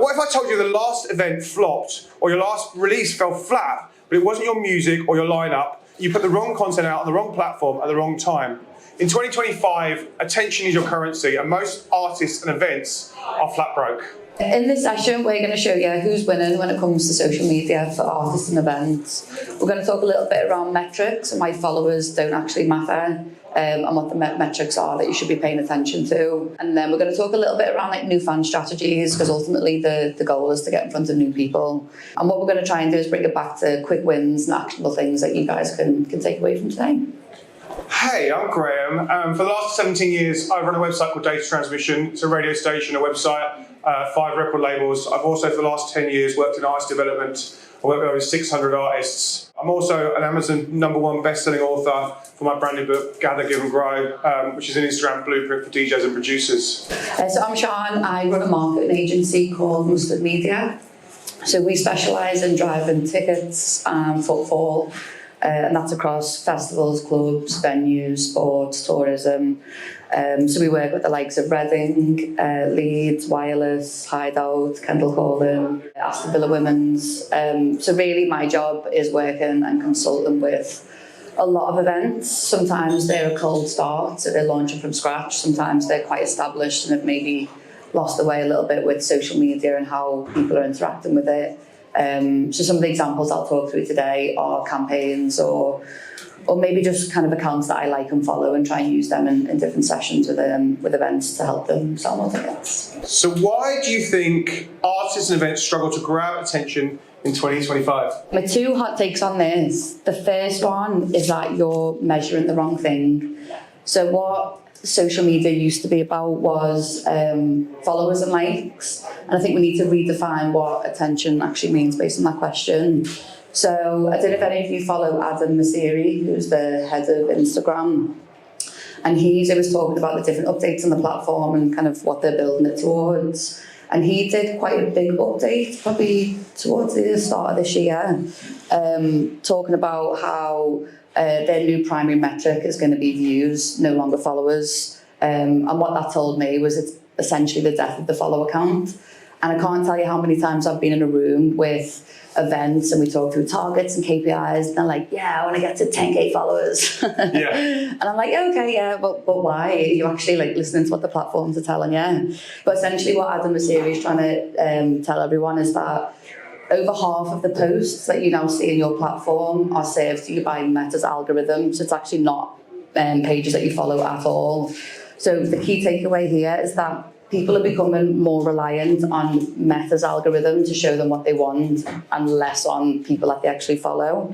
what if I told you the last event flopped, or your last release fell flat, but it wasn't your music or your lineup, you put the wrong content out on the wrong platform at the wrong time? In 2025, attention is your currency, and most artists and events are flat broke. In this session, we're going to show you who's winning when it comes to social media for artists and events. We're going to talk a little bit around metrics and why followers don't actually matter, and what the metrics are that you should be paying attention to. And then we're going to talk a little bit around like new fan strategies, because ultimately the goal is to get in front of new people. And what we're going to try and do is bring it back to quick wins and actionable things that you guys can take away from today. Hey, I'm Graham. For the last 17 years, I've run a website called Data Transmission. It's a radio station, a website, 5 record labels. I've also, for the last 10 years, worked in artist development. I work with over 600 artists. I'm also an Amazon #1 best-selling author for my brand new book, Gather, Give and Grow, which is an Instagram blueprint for DJs and producers. So I'm Sean. I run a marketing agency called Mustard Media. So we specialise in driving tickets and footfall, and that's across festivals, clubs, venues, sports, tourism. So we work with the likes of Reading, Leeds, Wireless, Hideout, Kendall Calling, Aston Villa Women's. So really my job is working and consulting with a lot of events. Sometimes they're a cold start, so they're launching from scratch. Sometimes they're quite established and have maybe lost their way a little bit with social media and how people are interacting with it. So some of the examples I'll talk through today are campaigns or maybe just kind of accounts that I like and follow and try and use them in different sessions with events to help them sell more tickets. So why do you think artists and events struggle to grab attention in 2025? My 2 hot takes on this. The first one is that you're measuring the wrong thing. So what social media used to be about was followers and likes. And I think we need to redefine what attention actually means based on that question. So I don't know if any of you follow Adam Mosseri, who's the head of Instagram. And he was talking about the different updates on the platform and kind of what they're building it towards. And he did quite a big update, probably towards the start of this year, talking about how their new primary metric is going to be views, no longer followers. And what that told me was it's essentially the death of the follower count. And I can't tell you how many times I've been in a room with events and we talk through targets and KPIs, and they're like, yeah, I want to get to 10k followers. Yeah. And I'm like, okay, yeah, but why? Are you actually like listening to what the platforms are telling you? But essentially what Adam Mosseri is trying to tell everyone is that over half of the posts that you now see in your platform are served to you by Meta's algorithm. So it's actually not pages that you follow at all. So the key takeaway here is that people are becoming more reliant on Meta's algorithm to show them what they want and less on people that they actually follow.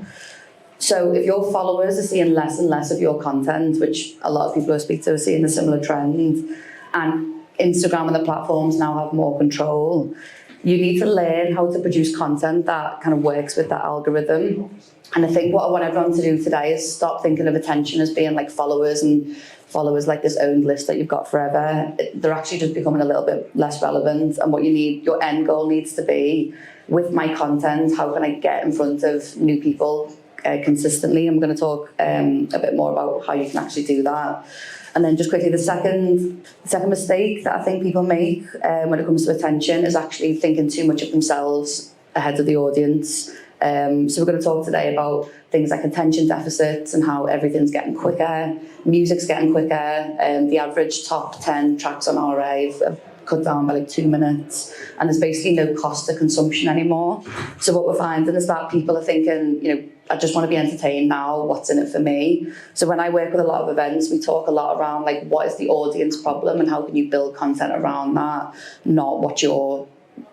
So if your followers are seeing less and less of your content, which a lot of people I speak to are seeing a similar trend, and Instagram and the platforms now have more control, you need to learn how to produce content that kind of works with that algorithm. And I think what I want everyone to do today is stop thinking of attention as being like followers and followers like this owned list that you've got forever. They're actually just becoming a little bit less relevant. And what you need, your end goal needs to be, with my content, how can I get in front of new people consistently? I'm going to talk a bit more about how you can actually do that. And then just quickly, the second mistake that I think people make when it comes to attention is actually thinking too much of themselves ahead of the audience. So we're going to talk today about things like attention deficits and how everything's getting quicker, music's getting quicker, the average top 10 tracks on RA have cut down by like 2 minutes, and there's basically no cost to consumption anymore. So what we're finding is that people are thinking, I just want to be entertained now, what's in it for me? So when I work with a lot of events, we talk a lot around like what is the audience problem and how can you build content around that, not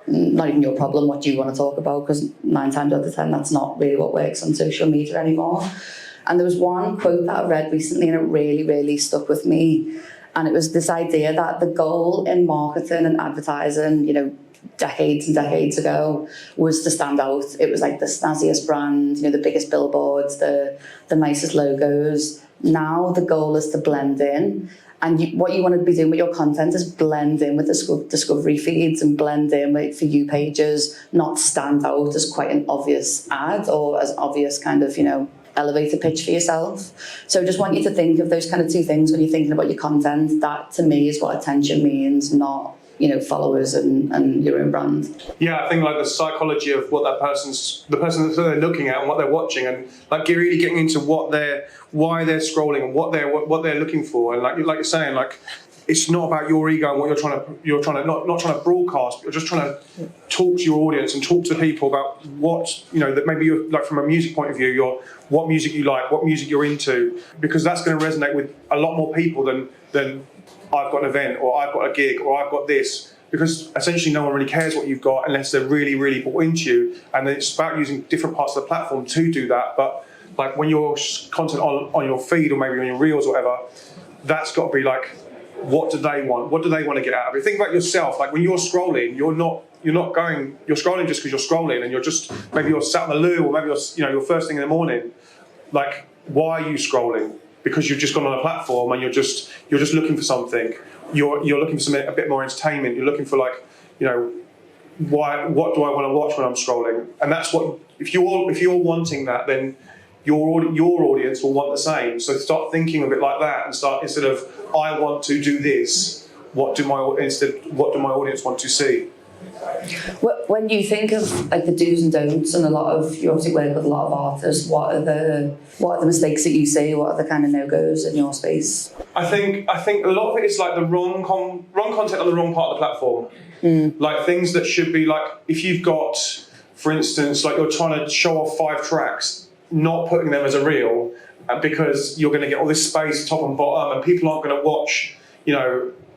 even your problem, what do you want to talk about, because 9 times out of 10 that's not really what works on social media anymore. And there was one quote that I read recently and it really, really stuck with me. And it was this idea that the goal in marketing and advertising, decades and decades ago, was to stand out. It was like the snazziest brand, the biggest billboards, the nicest logos. Now the goal is to blend in. And what you want to be doing with your content is blend in with the discovery feeds and blend in with For You pages, not stand out as quite an obvious ad or as obvious kind of, elevator pitch for yourself. So I just want you to think of those kind of 2 things when you're thinking about your content. That to me is what attention means, not followers and your own brand. Yeah, I think like the psychology of what the person that they're looking at and what they're watching, and like you're really getting into why they're scrolling and what they're looking for, and like you're saying, like it's not about your ego and what you're trying to not trying to broadcast, but you're just trying to talk to your audience and talk to people about what that maybe you're like from a music point of view, what music you like, what music you're into, because that's going to resonate with a lot more people than I've got an event or I've got a gig or I've got this. Because essentially no one really cares what you've got unless they're really, really bought into you. And then it's about using different parts of the platform to do that. But like when your content on your feed or maybe on your reels or whatever, that's got to be like, what do they want? What do they want to get out of it? Think about yourself. Like when you're scrolling, you're scrolling just because you're scrolling, and maybe you're sat on the loo, or maybe your first thing in the morning. Like, why are you scrolling? Because you've just gone on a platform and you're just looking for something. You're looking for something a bit more entertainment. You're looking for what do I want to watch when I'm scrolling? And that's what if you're wanting that, then your audience will want the same. So start thinking of it like that, and start instead of I want to do this, what do my audience want to see? When you think of like the do's and don'ts, and you obviously work with a lot of artists, what are the mistakes that you see? What are the kind of no-goes in your space? I think a lot of it is like the wrong content on the wrong part of the platform. Like things that should be like, if you've got, for instance, like you're trying to show off 5 tracks, not putting them as a reel, because you're going to get all this space top and bottom, and people aren't going to watch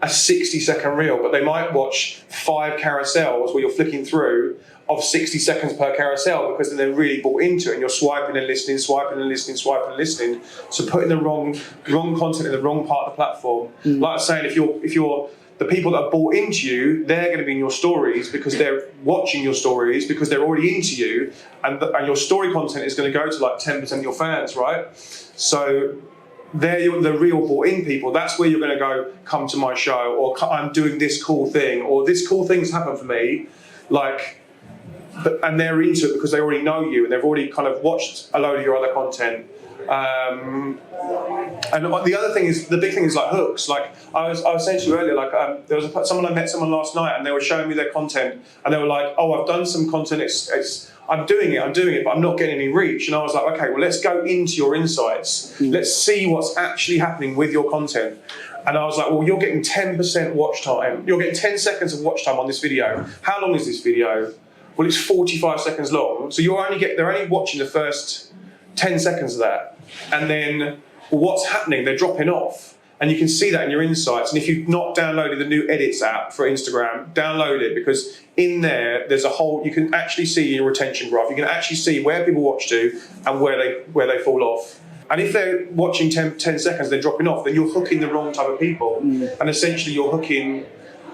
a 60-second reel, but they might watch 5 carousels where you're flicking through of 60 seconds per carousel, because then they're really bought into it and you're swiping and listening, swiping and listening, swiping and listening. So putting the wrong content in the wrong part of the platform. Like I was saying, if you're the people that are bought into you, they're going to be in your stories because they're watching your stories because they're already into you, and your story content is going to go to like 10% of your fans, right? So they're the real bought-in people. That's where you're going to go, come to my show, or I'm doing this cool thing, or this cool thing's happened for me, and they're into it because they already know you and they've already kind of watched a load of your other content. And the other thing is, the big thing is like hooks. Like I was saying to you earlier, like there was I met someone last night and they were showing me their content and they were like, oh, I've done some content, I'm doing it, but I'm not getting any reach. And I was like, okay, well, let's go into your insights. Let's see what's actually happening with your content. And I was like, well, you're getting 10% watch time. You're getting 10 seconds of watch time on this video. How long is this video? Well, it's 45 seconds long. So they're only watching the first 10 seconds of that. And then what's happening? They're dropping off. And you can see that in your insights. And if you've not downloaded the new Edits app for Instagram, download it, because in there's you can actually see your retention graph. You can actually see where people watch to and where they fall off. And if they're watching 10 seconds, they're dropping off, then you're hooking the wrong type of people. And essentially you're hooking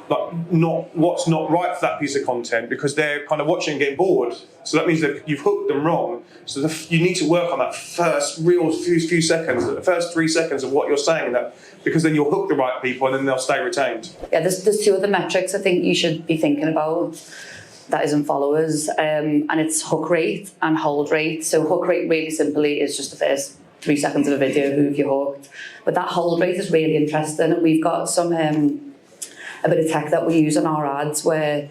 what's not right for that piece of content, because they're kind of watching and getting bored. So that means that you've hooked them wrong. So you need to work on that first real few seconds, the first 3 seconds of what you're saying, because then you'll hook the right people and then they'll stay retained. Yeah, there's 2 other metrics I think you should be thinking about. That isn't followers, and it's hook rate and hold rate. So hook rate, really simply, is just the first 3 seconds of a video, who have you hooked. But that hold rate is really interesting. We've got a bit of tech that we use in our ads, where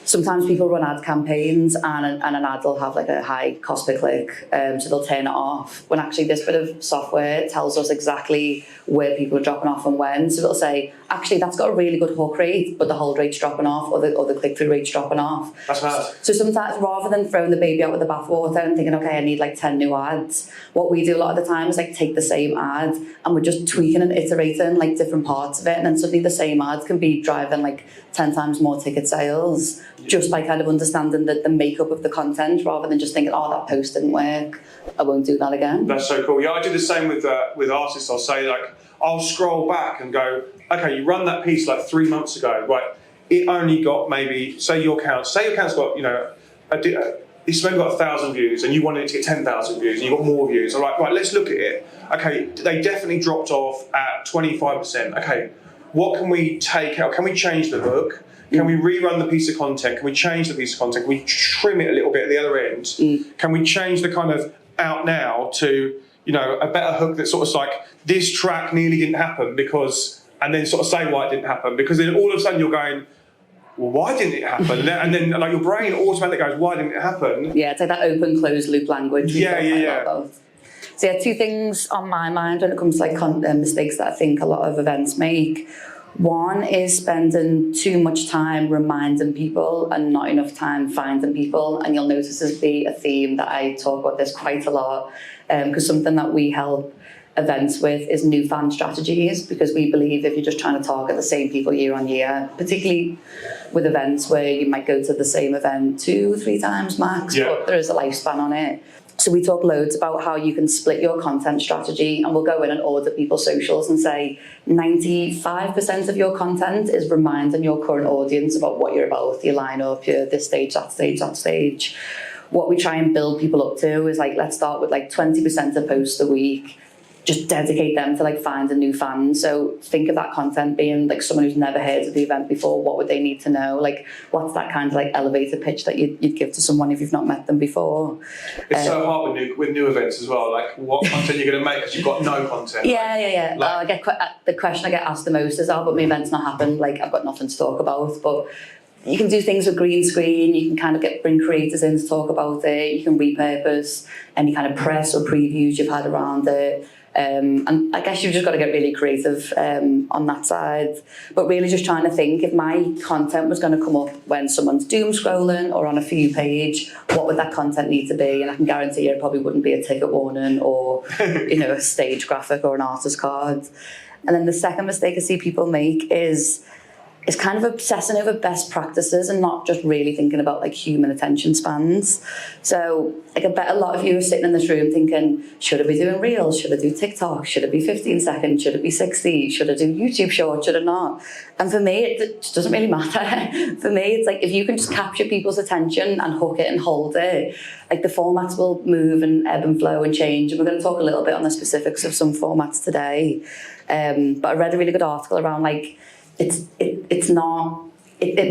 sometimes people run ad campaigns and an ad will have like a high cost per click, so they'll turn it off, when actually this bit of software tells us exactly where people are dropping off and when. So it'll say, actually, that's got a really good hook rate, but the hold rate's dropping off, or the click-through rate's dropping off. That's mad. So sometimes, rather than throwing the baby out with the bathwater and thinking, okay, I need like 10 new ads, what we do a lot of the time is like take the same ad and we're just tweaking and iterating like different parts of it, and then suddenly the same ads can be driving like 10 times more ticket sales, just by kind of understanding the makeup of the content, rather than just thinking, oh, that post didn't work, I won't do that again. That's so cool. Yeah, I do the same with artists. I'll say, like, I'll scroll back and go, okay, you run that piece like 3 months ago, right? It only got maybe, say your account's got, it's maybe got 1,000 views and you wanted it to get 10,000 views and you got more views. I'm like, right, let's look at it. Okay, they definitely dropped off at 25%. Okay, what can we take out? Can we change the hook? Can we rerun the piece of content? Can we change the piece of content? Can we trim it a little bit at the other end? Can we change the kind of out now to, a better hook that sort of like, this track nearly didn't happen because, and then sort of say why it didn't happen, because then all of a sudden you're going, well, why didn't it happen? And then like your brain automatically goes, why didn't it happen? Yeah, it's like that open closed loop language. Yeah. So yeah, two things on my mind when it comes to like mistakes that I think a lot of events make. One is spending too much time reminding people and not enough time finding people. And you'll notice there's be a theme that I talk about this quite a lot, because something that we help events with is new fan strategies, because we believe if you're just trying to target the same people year on year, particularly with events where you might go to the same event 2-3 times max, but there is a lifespan on it. So we talk loads about how you can split your content strategy, and we'll go in and audit people's socials and say 95% of your content is reminding your current audience about what you're about, your lineup, your this stage, that stage, that stage. What we try and build people up to is like, let's start with like 20% of posts a week, just dedicate them to like find a new fan. So think of that content being like someone who's never heard of the event before. What would they need to know? Like, what's that kind of like elevator pitch that you'd give to someone if you've not met them before? It's so hard with new events as well. Like, what content you're going to make because you've got no content. Yeah. Like, I get the question I get asked the most is, but my event's not happened. Like, I've got nothing to talk about. But you can do things with green screen. You can kind of bring creators in to talk about it. You can repurpose any kind of press or previews you've had around it. And I guess you've just got to get really creative on that side. But really just trying to think, if my content was going to come up when someone's doom scrolling or on a For You page, what would that content need to be? And I can guarantee you it probably wouldn't be a ticket warning or a stage graphic or an artist card. And then the second mistake I see people make is kind of obsessing over best practices and not just really thinking about like human attention spans. So like, I bet a lot of you are sitting in this room thinking, should I be doing Reels? Should I do TikTok? Should it be 15 seconds? Should it be 60? Should I do YouTube Shorts? Should I not? And for me, it just doesn't really matter. For me, it's like, if you can just capture people's attention and hook it and hold it, like the formats will move and ebb and flow and change. And we're going to talk a little bit on the specifics of some formats today. But I read a really good article around like, it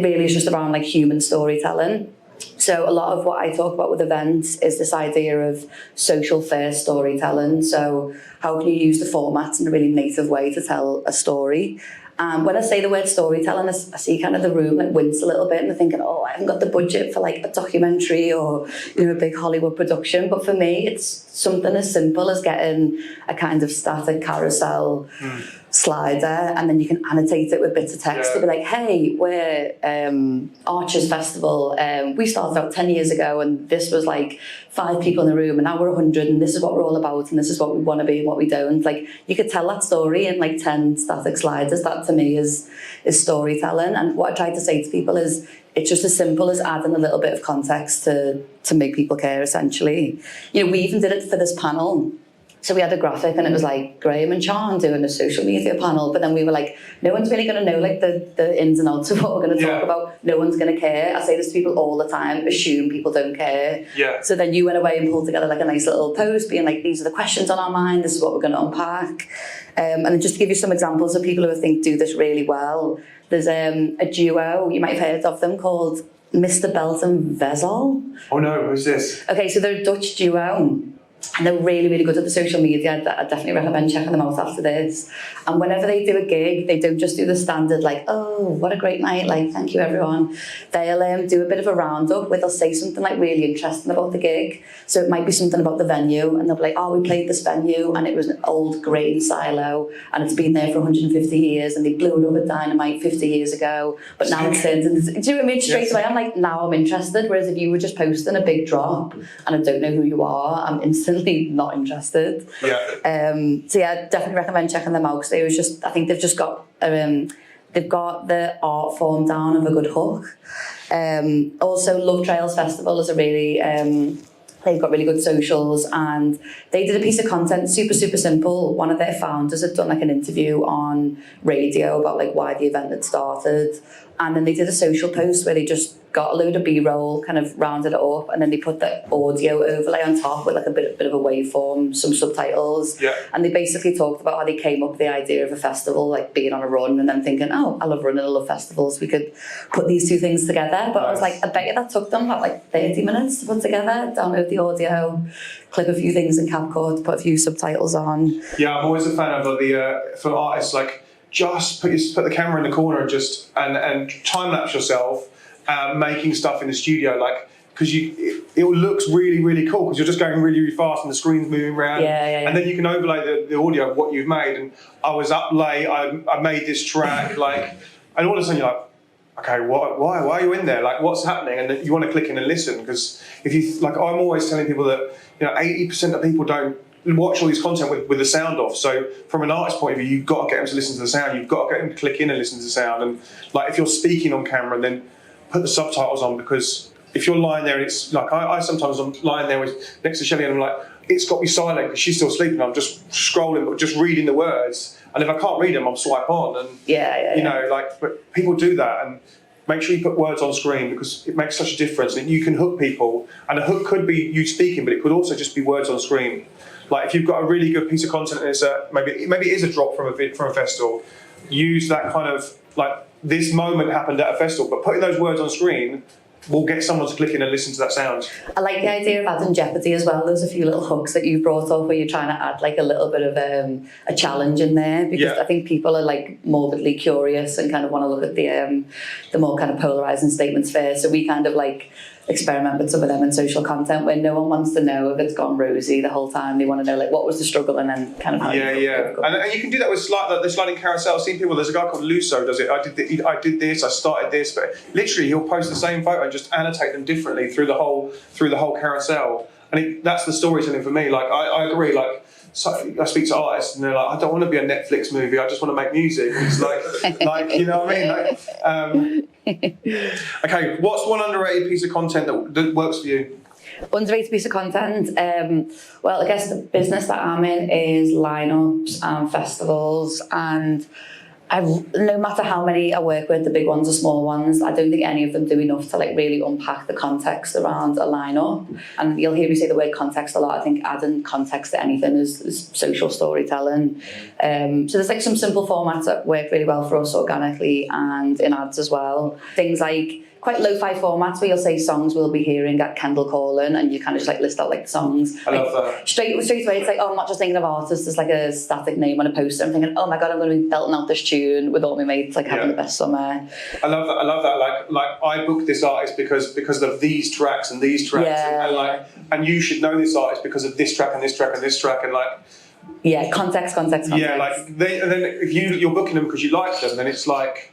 really is just around like human storytelling. So a lot of what I talk about with events is this idea of social first storytelling. So how can you use the formats in a really native way to tell a story? When I say the word storytelling, I see kind of the room like wince a little bit, and they're thinking, I haven't got the budget for like a documentary or a big Hollywood production. But for me, it's something as simple as getting a kind of static carousel slider, and then you can annotate it with bits of text to be like, hey, we're Archers Festival. We started out 10 years ago, and this was like 5 people in the room, and now we're 100, and this is what we're all about, and this is what we want to be and what we don't. Like, you could tell that story in like 10 static sliders. That to me is storytelling. And what I try to say to people is, it's just as simple as adding a little bit of context to make people care, essentially. We even did it for this panel. So we had a graphic and it was like Graham and Sean doing a social media panel, but then we were like, no one's really going to know like the ins and outs of what we're going to talk about. No one's going to care. I say this to people all the time, assume people don't care. Yeah. So then you went away and pulled together like a nice little post being like, these are the questions on our mind, this is what we're going to unpack. And then just to give you some examples of people who I think do this really well, there's a duo, you might have heard of them, called Mr. Belt and Vezel. Oh no, who's this? Okay, so they're a Dutch duo. And they're really, really good at the social media. I definitely recommend checking them out after this. And whenever they do a gig, they don't just do the standard like, oh, what a great night, like, thank you everyone. They'll do a bit of a roundup where they'll say something like really interesting about the gig. So it might be something about the venue, and they'll be like, oh, we played this venue and it was an old grain silo and it's been there for 150 years and they blew it up with dynamite 50 years ago, but now it's turned into... Do you know what I mean? Straight away, I'm like, now I'm interested. Whereas if you were just posting a big drop and I don't know who you are, I'm instantly not interested. So yeah, definitely recommend checking them out, because I think they've just got they've got the art form down of a good hook. Also, Love Trails Festival is a really they've got really good socials, and they did a piece of content super simple. One of their founders had done like an interview on radio about like why the event had started, and then they did a social post where they just got a load of B-roll, kind of rounded it up, and then they put the audio overlay on top with like a bit of a waveform, some subtitles. And they basically talked about how they came up with the idea of a festival, like being on a run, and then thinking, oh, I love running, I love festivals, we could put these two things together. But I was like, I bet you that took them about like 30 minutes to put together, download the audio, clip a few things in CapCut, put a few subtitles on. Yeah, I'm always a fan of for artists, like, just put the camera in the corner and just and time lapse yourself making stuff in the studio, like, because it looks really, really cool because you're just going really, really fast and the screen's moving around. And then you can overlay the audio of what you've made. And I was up late, I made this track, like, and all of a sudden you're like, okay, why are you in there? Like, what's happening? And then you want to click in and listen, because if you, like, I'm always telling people that, 80% of people don't watch all this content with the sound off. So from an artist's point of view, you've got to get them to listen to the sound. You've got to get them to click in and listen to the sound. And like, if you're speaking on camera, then put the subtitles on, because if you're lying there and it's like, I sometimes I'm lying there next to Shelley and I'm like, it's got to be silent because she's still sleeping. I'm just scrolling, just reading the words. And if I can't read them, I'll swipe on. And like, but people do that. And make sure you put words on screen, because it makes such a difference. And you can hook people. And a hook could be you speaking, but it could also just be words on screen. Like, if you've got a really good piece of content and it's maybe it is a drop from a festival, use that kind of, like, this moment happened at a festival, but putting those words on screen will get someone to click in and listen to that sound. I like the idea of adding jeopardy as well. There's a few little hooks that you've brought up where you're trying to add like a little bit of a challenge in there, because I think people are like morbidly curious and kind of want to look at the more kind of polarizing statements first. So we kind of like experiment with some of them in social content where no one wants to know if it's gone rosy the whole time. They want to know like what was the struggle and then kind of how and you can do that with the sliding carousel. I've seen people, there's a guy called Luso does it. I did this, I started this, but literally he'll post the same photo and just annotate them differently through the whole carousel. And that's the storytelling for me. Like, I agree, like, so I speak to artists and they're like, I don't want to be a Netflix movie, I just want to make music. And it's like, you know what I mean? Okay, what's one underrated piece of content that works for you? Underrated piece of content? Well, I guess the business that I'm in is lineups and festivals, and no matter how many I work with, the big ones or small ones, I don't think any of them do enough to like really unpack the context around a lineup. And you'll hear me say the word context a lot. I think adding context to anything is social storytelling. So there's like some simple formats that work really well for us organically and in ads as well. Things like quite lo-fi formats where you'll say songs we'll be hearing at Kendall Calling, and you kind of just like list out like the songs. I love that. Straight away, it's like, oh, I'm not just thinking of artists, there's like a static name on a poster. I'm thinking, oh my God, I'm going to be belting out this tune with all my mates, like having the best summer. I love that. Like I booked this artist because of these tracks and these tracks, and you should know this artist because of this track and this track and this track, and like. Yeah, context. Yeah, like and then if you're booking them because you like them, then it's like,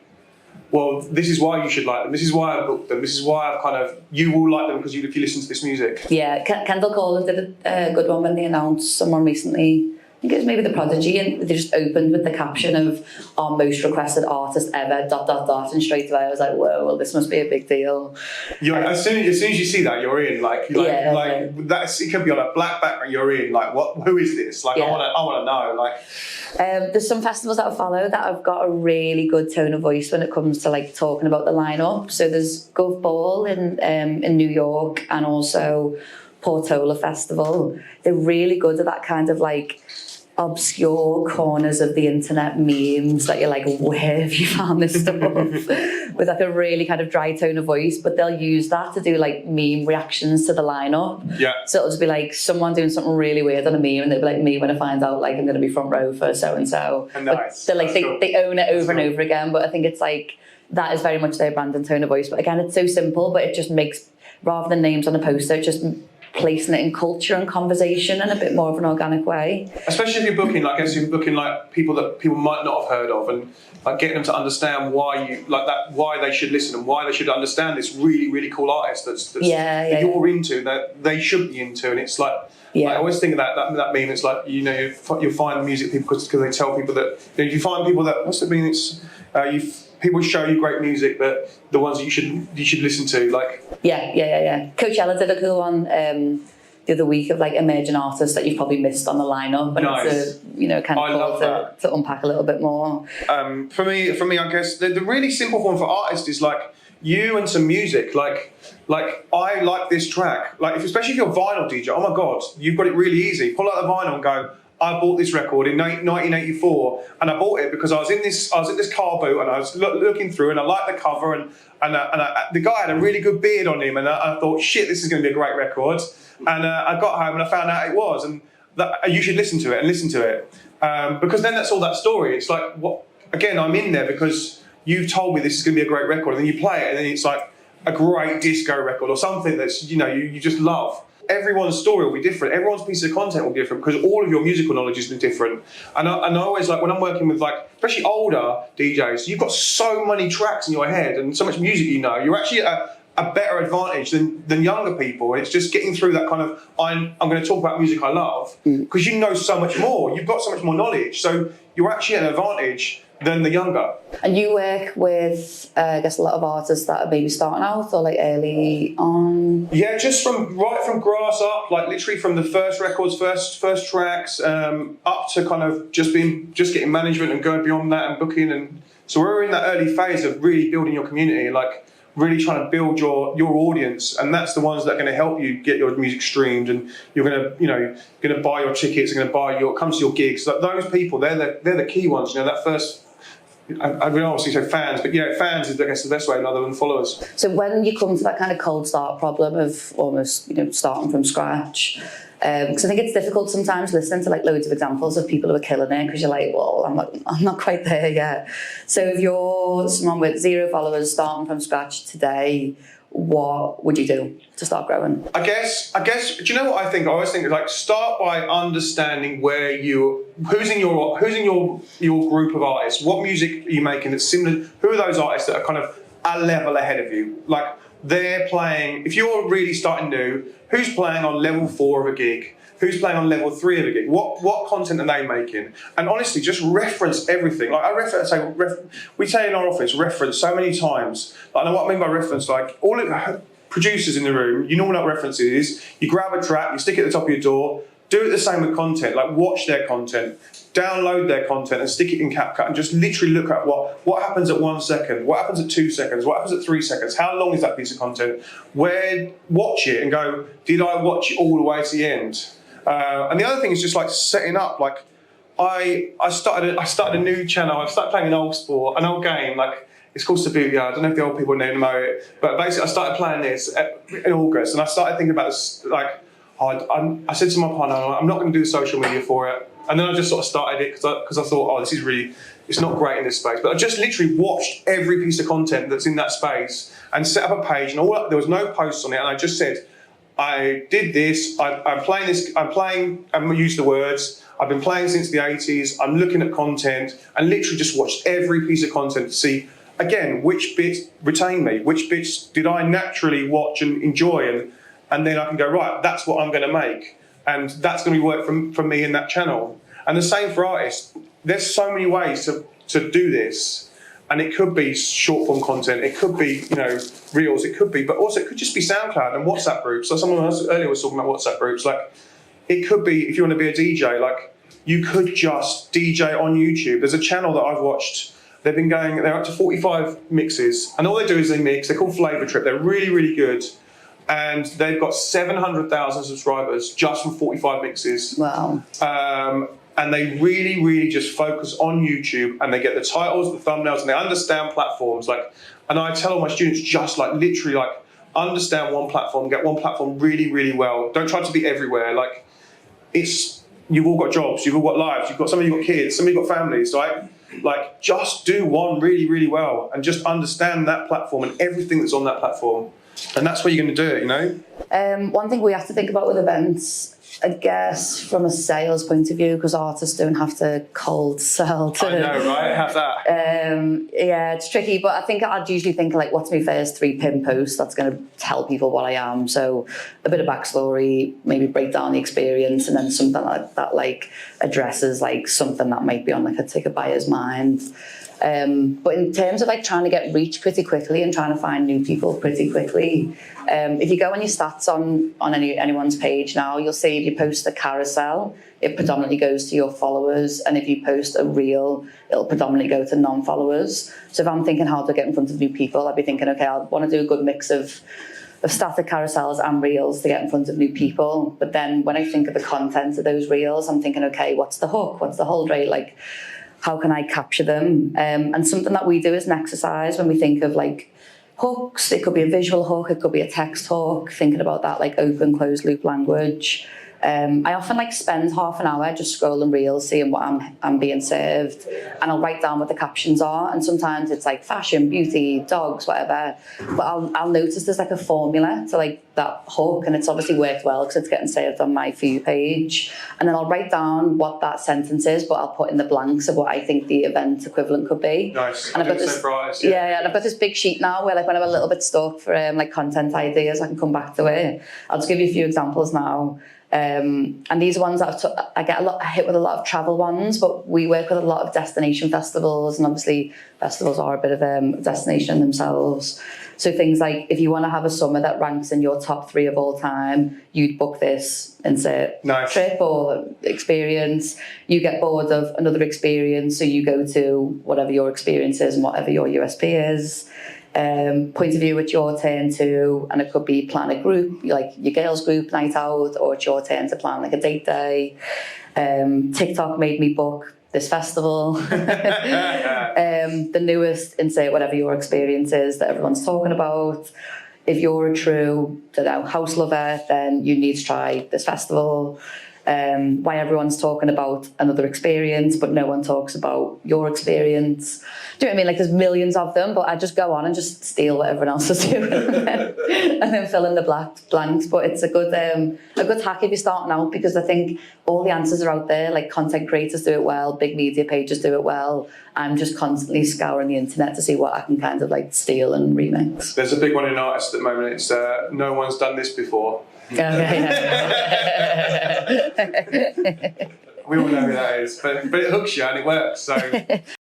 well, this is why you should like them. This is why I booked them. This is why you will like them because if you listen to this music. Yeah, Kendall Calling did a good one when they announced someone recently. I think it was maybe The Prodigy, and they just opened with the caption of our most requested artist ever, ... and straight away I was like, whoa, well, this must be a big deal. As soon as you see that, you're in. Like that's, it could be on a black background. You're in. Like, who is this? Like, I want to know. Like, there's some festivals that I follow that have got a really good tone of voice when it comes to like talking about the lineup. So there's Gov Ball in New York, and also Portola Festival. They're really good at that kind of like obscure corners of the internet memes that you're like, where have you found this stuff? With like a really kind of dry tone of voice, but they'll use that to do like meme reactions to the lineup. Yeah. So it'll just be like someone doing something really weird on a meme, and they'll be like, me when I find out like I'm going to be front row for so and so. Nice. They're like they own it over and over again. But I think it's like that is very much their brand and tone of voice. But again, it's so simple, but it just makes, rather than names on a poster, it just placing it in culture and conversation in a bit more of an organic way. Especially if you're booking, like, as you're booking like people that people might not have heard of, and like getting them to understand why they should listen and why they should understand this really, really cool artist that you're into, that they should be into. And it's like, I always think of that meme. It's like, you'll find music people because they tell people that, you find people that, what's it mean? It's people show you great music, but the ones that you should listen to, like. Yeah. Coachella did a cool one the other week of like emerging artists that you've probably missed on the lineup, and nice. It's kind of cool to unpack a little bit more. For me, I guess the really simple one for artists is like you and some music, like I like this track, like especially if you're a vinyl DJ. Oh my God, you've got it really easy. Pull out the vinyl and go, I bought this record in 1984, and I bought it because I was at this car boot and I was looking through, and I liked the cover, and the guy had a really good beard on him, and I thought, shit, this is going to be a great record. And I got home and I found out it was, and that you should listen to it because then that's all that story. It's like what. again, I'm in there because you've told me this is going to be a great record, and then you play it, and then it's like a great disco record or something that's, you just love. Everyone's story will be different. Everyone's piece of content will be different because all of your musical knowledge has been different. And I always like when I'm working with especially older DJs, you've got so many tracks in your head and so much music you're actually at a better advantage than younger people. And it's just getting through that kind of, I'm going to talk about music I love because you know so much more. You've got so much more knowledge. So you're actually at an advantage than the younger. And you work with, I guess, a lot of artists that are maybe starting out or like early on? Yeah, just right from grass up, like literally from the first records, first tracks, up to kind of just getting management and going beyond that and booking. And so we're in that early phase of really building your community, like really trying to build your audience, and that's the ones that are going to help you get your music streamed, and you're going to buy your tickets, going to come to your gigs. Like those people, they're the key ones. That first. I would obviously say fans, but fans is, I guess, the best way other than followers. So when you come to that kind of cold start problem of almost, starting from scratch, because I think it's difficult sometimes listening to like loads of examples of people who are killing it, because you're like, well, I'm not quite there yet. So if you're someone with 0 followers starting from scratch today, what would you do to start growing? I guess. Do you know what I think? I always think start by understanding who's in your group of artists. What music are you making that's similar? Who are those artists that are kind of a level ahead of you? Like they're playing. If you're really starting new, who's playing on level 4 of a gig? Who's playing on level 3 of a gig? What content are they making? And honestly, just reference everything. Like we say in our office, reference so many times. Like, I know what I mean by reference. Like all of the producers in the room, you know what reference is. You grab a track, you stick it at the top of your door. Do it the same with content. Like watch their content, download their content, and stick it in CapCut, and just literally look at what happens at 1 second, what happens at 2 seconds, what happens at 3 seconds. How long is that piece of content? Watch it and go, did I watch it all the way to the end? And the other thing is just like setting up. Like I started a new channel. I started playing an old game. Like it's called Subbuteo. I don't know if the old people know it, but basically I started playing this in August, and I started thinking about this. Like I said to my partner, I'm not going to do the social media for it. And then I just sort of started it because I thought, this is really, it's not great in this space. But I just literally watched every piece of content that's in that space and set up a page, and there was no posts on it, and I just said, I did this, I'm playing this, I'm going to use the words, I've been playing since the 80s, I'm looking at content, and literally just watched every piece of content to see, again, which bits retain me, which bits did I naturally watch and enjoy, and then I can go, right, that's what I'm going to make, and that's going to be work from me in that channel. And the same for artists. There's so many ways to do this. And it could be short form content, it could be, reels, it could be, but also it could just be SoundCloud and WhatsApp groups. So someone else earlier was talking about WhatsApp groups. Like it could be, if you want to be a DJ, like you could just DJ on YouTube. There's a channel that I've watched. They're up to 45 mixes, and all they do is they mix. They're called Flavor Trip. They're really, really good. And they've got 700,000 subscribers just from 45 mixes. Wow. And they really, really just focus on YouTube, and they get the titles, the thumbnails, and they understand platforms. And I tell all my students just literally understand one platform, get one platform really, really well. Don't try to be everywhere. You've all got jobs, you've all got lives, some of you got kids, some of you got families, right? Just do one really, really well, and just understand that platform and everything that's on that platform. And that's where you're going to do it, One thing we have to think about with events, I guess, from a sales point of view, because artists don't have to cold sell. I know, right? Have that. Yeah, it's tricky, but I think I'd usually think what's my first 3 pin post that's going to tell people what I am. So a bit of backstory, maybe break down the experience, and then something like that addresses something that might be on a ticket buyer's mind. But in terms of trying to get reach pretty quickly and trying to find new people pretty quickly, if you go on your stats on anyone's page now, you'll see if you post a carousel, it predominantly goes to your followers, and if you post a reel, it'll predominantly go to non-followers. So if I'm thinking how to get in front of new people, I'd be thinking, okay, I want to do a good mix of static carousels and reels to get in front of new people. But then when I think of the content of those reels, I'm thinking, okay, what's the hook? What's the hold rate? How can I capture them? And something that we do as an exercise when we think of hooks, it could be a visual hook, it could be a text hook, thinking about that open, closed loop language. I often like spend half an hour just scrolling reels, seeing what I'm being served, and I'll write down what the captions are. And sometimes it's like fashion, beauty, dogs, whatever. But I'll notice there's like a formula to like that hook, and it's obviously worked well because it's getting saved on my For You page. And then I'll write down what that sentence is, but I'll put in the blanks of what I think the event equivalent could be. Nice. And I've got this, yeah, and I've got this big sheet now where like when I'm a little bit stuck for like content ideas, I can come back to it. I'll just give you a few examples now. And these ones I get I hit with a lot of travel ones, but we work with a lot of destination festivals, and obviously festivals are a bit of a destination themselves. So things like if you want to have a summer that ranks in your top 3 of all time, you'd book this insert trip or experience. You get bored of another experience, so you go to whatever your experience is and whatever your USP is. Point of view, it's your turn to, and it could be plan a group, like your girls group night out, or it's your turn to plan like a date day. TikTok made me book this festival. The newest, insert whatever your experience is that everyone's talking about. If you're a true, house lover, then you need to try this festival. Why everyone's talking about another experience, but no one talks about your experience. Do you know what I mean? Like there's millions of them, but I just go on and just steal what everyone else is doing and then fill in the blanks. But it's a good hack if you're starting out, because I think all the answers are out there. Like content creators do it well, big media pages do it well. I'm just constantly scouring the internet to see what I can kind of like steal and remix. There's a big one in artists at the moment. It's no one's done this before. Okay, We all know who that is, but it hooks you and it works. So